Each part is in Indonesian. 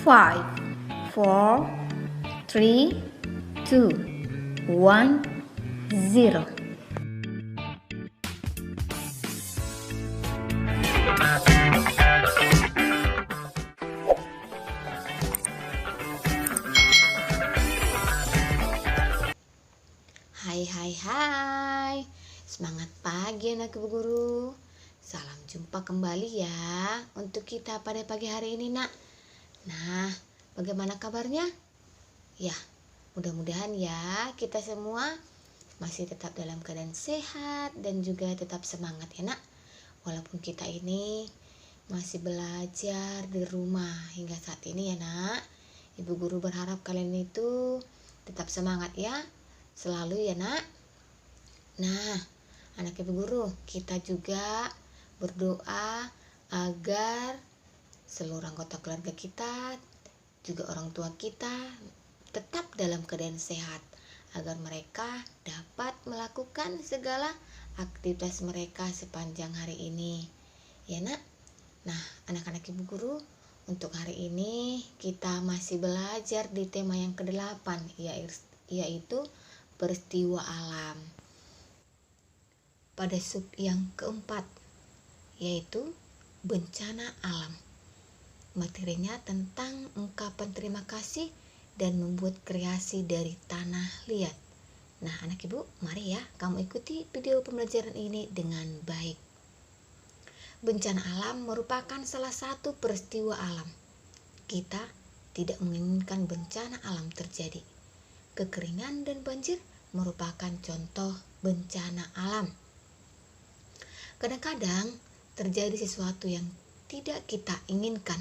5, 4, 3, 2, 1, 0. Hai, semangat pagi anak ibu guru. Salam jumpa kembali ya untuk kita pada pagi hari ini nak. Nah, bagaimana kabarnya? Ya, mudah-mudahan ya kita semua masih tetap dalam keadaan sehat dan juga tetap semangat ya nak. Walaupun kita ini masih belajar di rumah hingga saat ini ya nak. Ibu guru berharap kalian itu tetap semangat ya, selalu ya nak. Nah, anak ibu guru, kita juga berdoa agar seluruh anggota keluarga kita, juga orang tua kita tetap dalam keadaan sehat, agar mereka dapat melakukan segala aktivitas mereka sepanjang hari ini ya nak. Nah, anak-anak ibu guru, untuk hari ini kita masih belajar di tema yang ke-8, yaitu peristiwa alam. Pada sub yang keempat, yaitu bencana alam. Materinya tentang ungkapan terima kasih dan membuat kreasi dari tanah liat. Nah, anak ibu, mari ya kamu ikuti video pembelajaran ini dengan baik. Bencana alam merupakan salah satu peristiwa alam. Kita tidak menginginkan bencana alam terjadi. Kekeringan dan banjir merupakan contoh bencana alam. Kadang-kadang terjadi sesuatu yang tidak kita inginkan.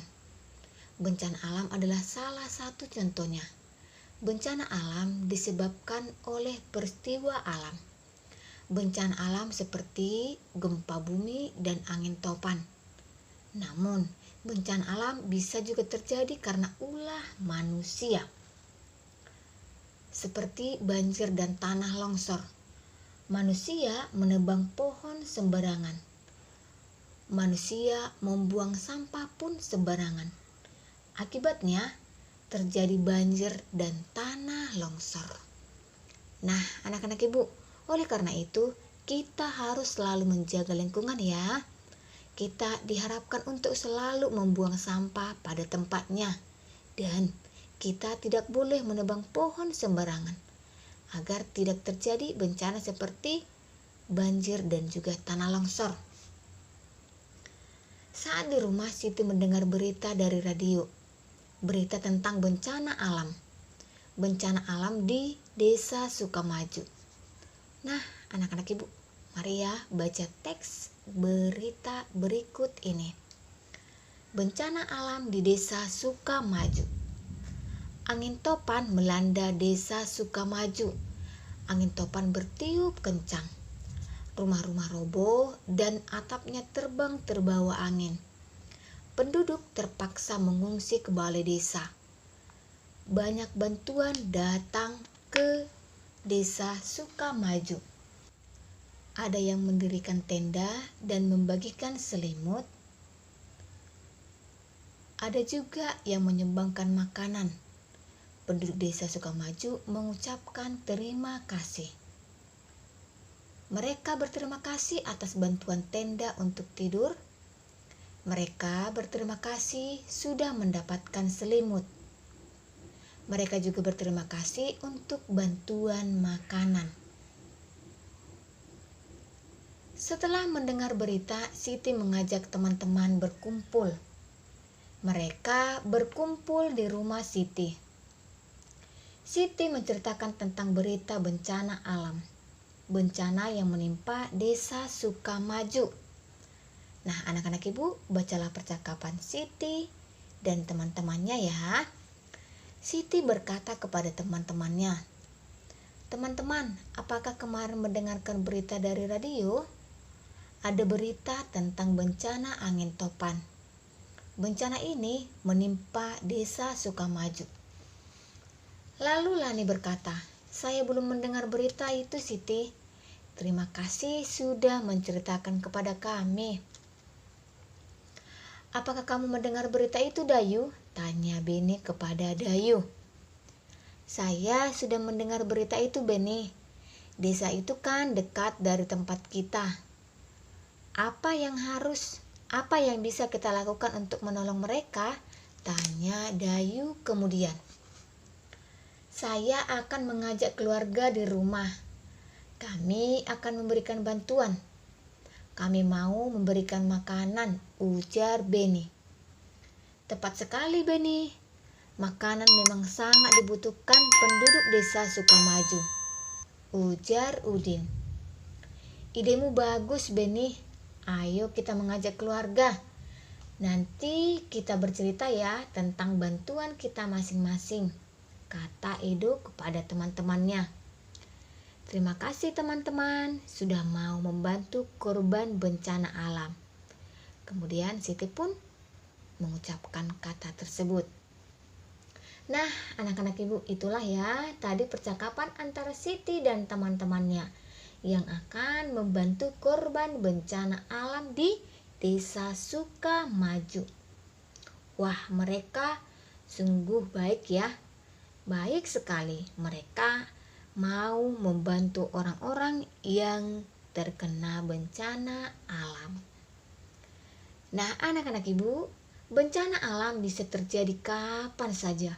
Bencana alam adalah salah satu contohnya. Bencana alam disebabkan oleh peristiwa alam. Bencana alam seperti gempa bumi dan angin topan. Namun, bencana alam bisa juga terjadi karena ulah manusia. Seperti banjir dan tanah longsor. Manusia menebang pohon sembarangan. Manusia membuang sampah pun sembarangan. Akibatnya terjadi banjir dan tanah longsor. Nah, anak-anak ibu, oleh karena itu kita harus selalu menjaga lingkungan ya. Kita diharapkan untuk selalu membuang sampah pada tempatnya. Dan kita tidak boleh menebang pohon sembarangan, agar tidak terjadi bencana seperti banjir dan juga tanah longsor. Saat di rumah, Siti mendengar berita dari radio. Berita tentang bencana alam. Bencana alam di Desa Sukamaju. Nah, anak-anak ibu, mari ya baca teks berita berikut ini. Bencana alam di Desa Sukamaju. Angin topan melanda Desa Sukamaju. Angin topan bertiup kencang. Rumah-rumah roboh dan atapnya terbang terbawa angin. Penduduk terpaksa mengungsi ke balai desa. Banyak bantuan datang ke Desa Sukamaju. Ada yang mendirikan tenda dan membagikan selimut. Ada juga yang menyumbangkan makanan. Penduduk Desa Sukamaju mengucapkan terima kasih. Mereka berterima kasih atas bantuan tenda untuk tidur. Mereka berterima kasih sudah mendapatkan selimut. Mereka juga berterima kasih untuk bantuan makanan. Setelah mendengar berita, Siti mengajak teman-teman berkumpul. Mereka berkumpul di rumah Siti. Siti menceritakan tentang berita bencana alam. Bencana yang menimpa Desa Sukamaju. Nah, anak-anak ibu, bacalah percakapan Siti dan teman-temannya ya. Siti berkata kepada teman-temannya, "Teman-teman, apakah kemarin mendengarkan berita dari radio? Ada berita tentang bencana angin topan. Bencana ini menimpa Desa Sukamaju." Lalu Lani berkata, "Saya belum mendengar berita itu, Siti. Terima kasih sudah menceritakan kepada kami." Apakah kamu mendengar berita itu, Dayu? Tanya Beni kepada Dayu. Saya sudah mendengar berita itu, Beni. Desa itu kan dekat dari tempat kita. Apa yang bisa kita lakukan untuk menolong mereka? Tanya Dayu kemudian. Saya akan mengajak keluarga di rumah. Kami akan memberikan bantuan. Kami mau memberikan makanan, ujar Beni. Tepat sekali, Beni. Makanan memang sangat dibutuhkan penduduk desa Sukamaju, ujar Udin. Idemu bagus, Beni. Ayo kita mengajak keluarga. Nanti kita bercerita ya tentang bantuan kita masing-masing, kata Edo kepada teman-temannya. Terima kasih teman-teman sudah mau membantu korban bencana alam. Kemudian Siti pun mengucapkan kata tersebut. Nah, anak-anak ibu, itulah ya tadi percakapan antara Siti dan teman-temannya yang akan membantu korban bencana alam di Desa Sukamaju. Wah, mereka sungguh baik ya. Baik sekali, mereka mau membantu orang-orang yang terkena bencana alam. Nah, anak-anak ibu, bencana alam bisa terjadi kapan saja.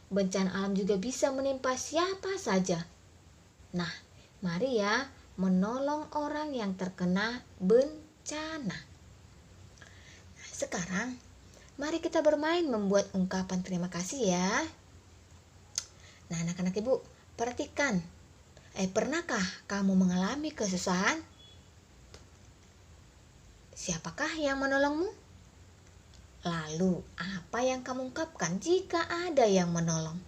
Bencana alam juga bisa menimpa siapa saja. Nah, mari ya menolong orang yang terkena bencana. Nah, sekarang mari kita bermain membuat ungkapan terima kasih ya. Nah, anak-anak ibu, perhatikan. Pernahkah kamu mengalami kesusahan? Siapakah yang menolongmu? Lalu, apa yang kamu ungkapkan jika ada yang menolong?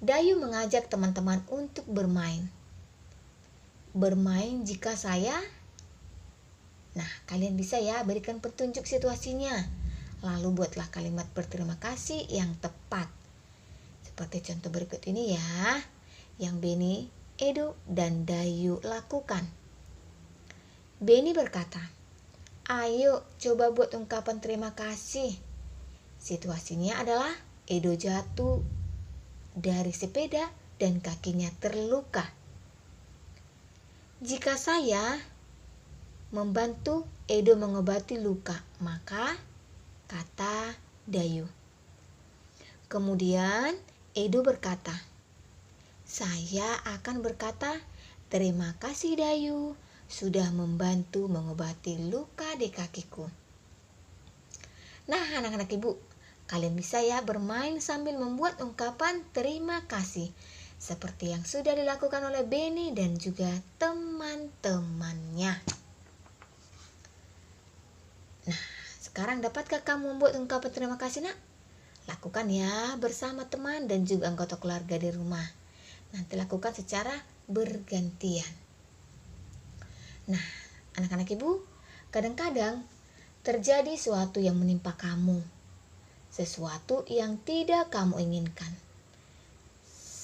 Dayu mengajak teman-teman untuk bermain. Bermain jika saya? Nah, kalian bisa ya berikan petunjuk situasinya. Lalu buatlah kalimat berterima kasih yang tepat. Seperti contoh berikut ini ya, yang Beni, Edo, dan Dayu lakukan. Beni berkata, ayo coba buat ungkapan terima kasih. Situasinya adalah Edo jatuh dari sepeda dan kakinya terluka. Jika saya membantu Edo mengobati luka, maka kata Dayu. Kemudian Edo berkata, saya akan berkata, terima kasih Dayu sudah membantu mengobati luka di kakiku. Nah, anak-anak ibu, kalian bisa ya bermain sambil membuat ungkapan terima kasih seperti yang sudah dilakukan oleh Beni dan juga teman-temannya. Nah, sekarang dapatkah kamu membuat ungkapan terima kasih, nak? Lakukan ya bersama teman dan juga anggota keluarga di rumah. Nanti lakukan secara bergantian. Nah, anak-anak ibu, kadang-kadang terjadi sesuatu yang menimpa kamu. Sesuatu yang tidak kamu inginkan.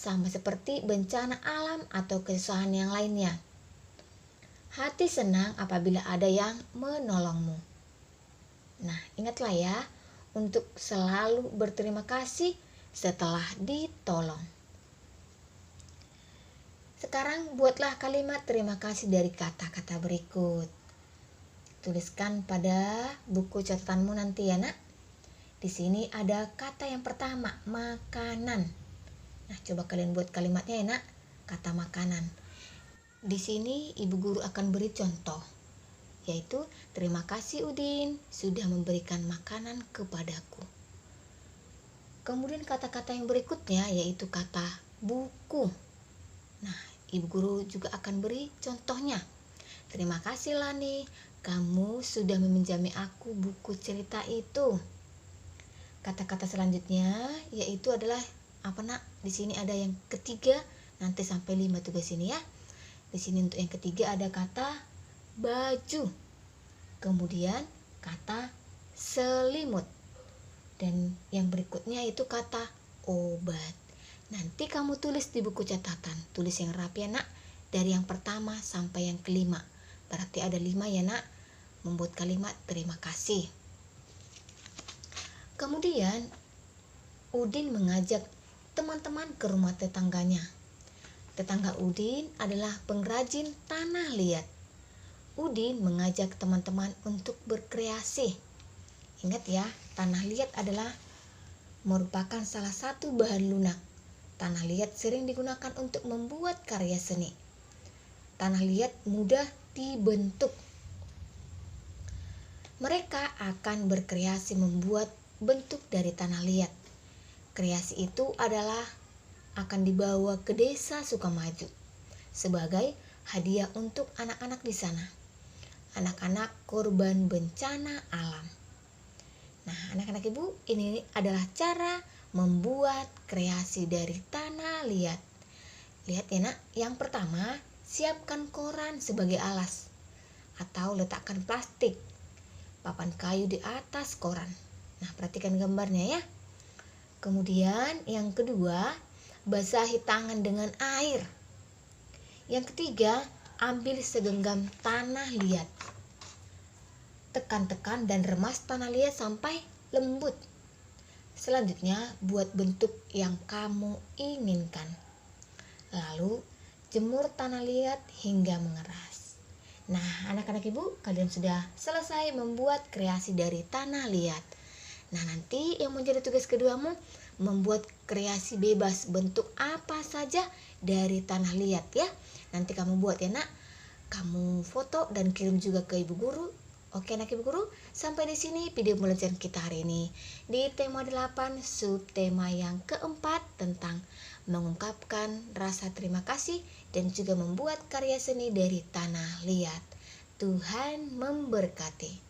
Sama seperti bencana alam atau kesusahan yang lainnya. Hati senang apabila ada yang menolongmu. Nah, ingatlah ya, untuk selalu berterima kasih setelah ditolong. Sekarang buatlah kalimat terima kasih dari kata-kata berikut. Tuliskan pada buku catatanmu nanti ya, nak. Di sini ada kata yang pertama, makanan. Nah, coba kalian buat kalimatnya ya, nak. Kata makanan. Di sini ibu guru akan beri contoh, yaitu terima kasih Udin sudah memberikan makanan kepadaku. Kemudian kata-kata yang berikutnya yaitu kata buku. Nah, ibu guru juga akan beri contohnya. Terima kasih Lani, kamu sudah meminjami aku buku cerita itu. Kata-kata selanjutnya yaitu adalah apa, nak? Di sini ada yang ketiga, nanti sampai 5 tugas ini ya. Di sini untuk yang ketiga ada kata baju. Kemudian kata selimut. Dan yang berikutnya itu kata obat. Nanti kamu tulis di buku catatan. Tulis yang rapi ya, nak. Dari yang pertama sampai yang kelima. Berarti ada 5 ya, nak. membuat kalimat terima kasih. Kemudian Udin mengajak teman-teman ke rumah tetangganya. Tetangga Udin adalah pengrajin tanah liat. Udin mengajak teman-teman untuk berkreasi. Ingat ya, tanah liat adalah merupakan salah satu bahan lunak. Tanah liat sering digunakan untuk membuat karya seni. Tanah liat mudah dibentuk. Mereka akan berkreasi membuat bentuk dari tanah liat. Kreasi itu adalah akan dibawa ke desa Sukamaju sebagai hadiah untuk anak-anak di sana. Anak-anak korban bencana alam. Nah, anak-anak ibu, ini adalah cara membuat kreasi dari tanah liat. Lihat ya nak, yang pertama, siapkan koran sebagai alas atau letakkan plastik, papan kayu di atas koran. Nah, perhatikan gambarnya ya. Kemudian yang kedua, basahi tangan dengan air. Yang ketiga, ambil segenggam tanah liat. Tekan-tekan dan remas tanah liat sampai lembut. Selanjutnya, buat bentuk yang kamu inginkan. Lalu, jemur tanah liat hingga mengeras. Nah, anak-anak ibu, kalian sudah selesai membuat kreasi dari tanah liat. Nah, nanti yang menjadi tugas keduamu, membuat kreasi bebas bentuk apa saja dari tanah liat ya. Nanti kamu buat ya nak. Kamu foto dan kirim juga ke ibu guru. Oke anak ibu guru, sampai di sini video pembelajaran kita hari ini. Di tema 8, subtema yang keempat tentang mengungkapkan rasa terima kasih dan juga membuat karya seni dari tanah liat. Tuhan memberkati.